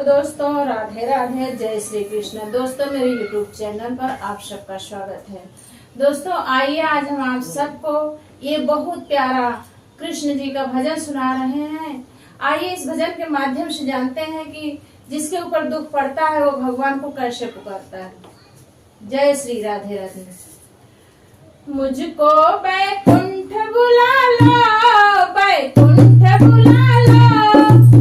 दोस्तों, राधे राधे, जय श्री कृष्ण। दोस्तों, मेरे YouTube चैनल पर आप सबका स्वागत है। दोस्तों, आइए आज हम आप सबको ये बहुत प्यारा कृष्ण जी का भजन सुना रहे हैं। आइए इस भजन के माध्यम से जानते हैं कि जिसके ऊपर दुख पड़ता है वो भगवान को कैसे पुकारता है। जय श्री राधे राधे। मुझको बैकुंठ बुला लो, बैकुंठ बुला लो,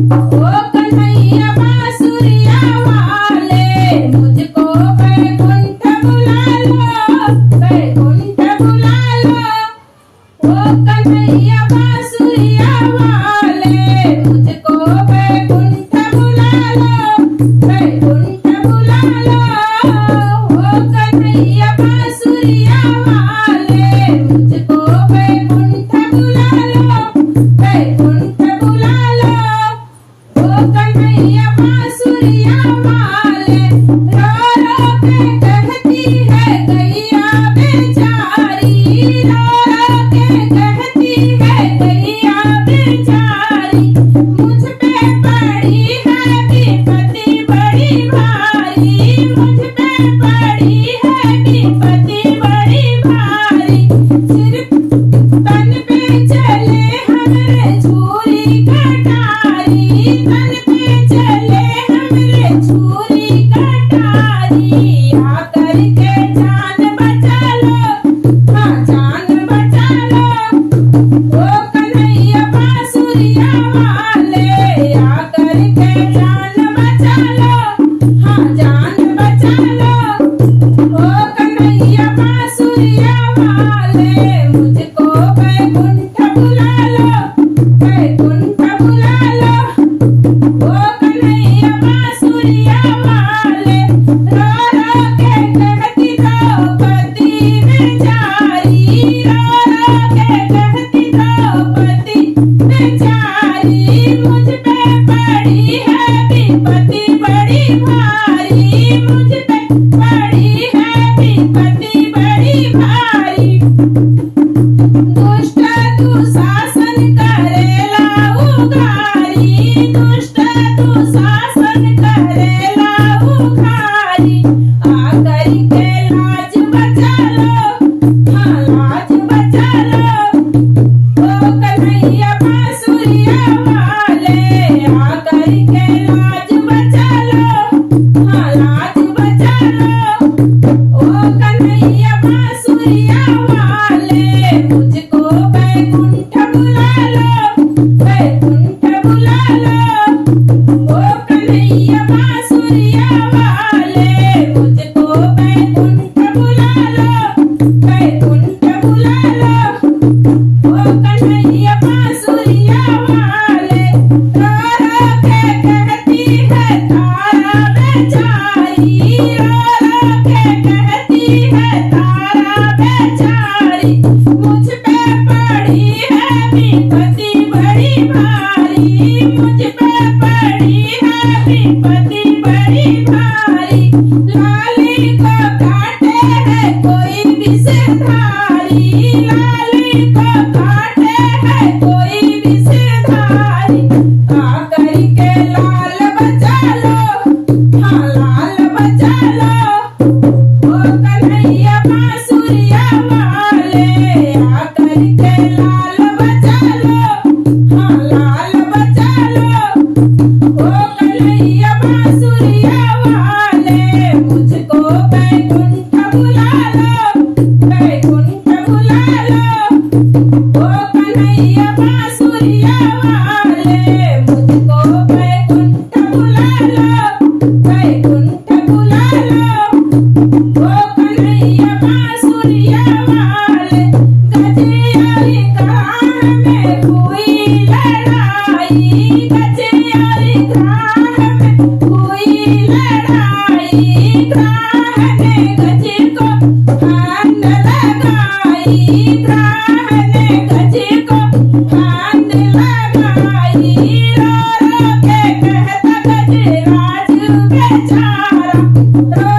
ओ कन्हैया बांसुरिया वाले। मुझको बैकुंठ बुला लो, बैकुंठ बुला लो, ओ कन्हैया बांसुरिया वाले। मुझको बैकुंठ बुला लो, बैकुंठ बुला लो, ओ कन्हैया बांसुरिया वाले। मुझको बैकुंठ बुला लो, बैकुंठ बुला लो, ओ कन्हैया बांसुरिया वाले। रो रो के कहती है गैया बेचारी, रो रो के कहती है गैया बेचारी। मुझ पे पड़ी है विपत्ति बड़ी भारी, मुझ पे पड़ी है विपत्ति बड़ी भारी। सिर तन पे चले हमरे छुरी कटारी, तन पे चले हमरे छुरी कटारी। आकर के जान बचा लो, हाँ जान बचा लो, ओ कन्हैया बांसुरिया वाले। आकर के जान बचा लो, हाँ जान बचा लो, ओ कन्हैया बांसुरिया वाले। मुझको बैकुंठ बुला लो, बैकुंठ बुला लो, ओ कन्हैया बांसुरिया वाले। रो रो के कहती द्रौपदी बेचारी, रो रो के कहती द्रौपदी बेचारी। मुझ पे पड़ी है विपत्ति बड़ी भारी, मुझ पे पड़ी है विपत्ति बड़ी भारी। दुष्ट दुशासन करेला उघारी, दुष्ट दुशासन करेला उघारी। आकर के लाज बचा लो, हाँ लाज बचा लो, ओ कन्हैया बांसुरिया वाले। आकर के लाज बचा लो, हाँ लाज बचा लो, ओ कन्हैया बांसुरिया वाले। मुझको बैकुंठ बुला लो, बैकुंठ बुला लो, ओ कन्हैया बांसुरिया वाले। मुझको बैकुंठ बुला लो, बैकुंठ बुला लो, ओ कन्हैया बांसुरिया वाले। रो रो के कहती है तारा बेचारी, रो रो के कहती है तारा बेचारी। मुझ पे पड़ी है विपत्ति बड़ी भारी, मुझ पे पड़ी है विपत्ति बड़ी भारी। लाली को काटे है कोई विषधारी, लाली को काटे है कोई विषधारी। आकर के लाल बचा लो, हाँ लाल बचा लो, ओ कन्हैया बांसुरिया वाले। आकर के लाल बचा लो, हाँ लाल बचा लो, ओ कन्हैया बांसुरिया वाले। मुझको बैकुंठ बुला लो, बैकुंठ बुला लो, ओ कन्हैया बांसुरिया वाले। मुझको बैकुंठ बुला लो, बैकुंठ बुला लो, ओ कन्हैया बांसुरिया वाले। गजियारी ग्राह में हुई लड़ाई, गजियारी ग्राह में हुई लड़ाई। ग्राह ने गज को फांद लगाई, ग्राह ने गज को फांद लगाई। रो रो के कहता गजराज बेचारा, रो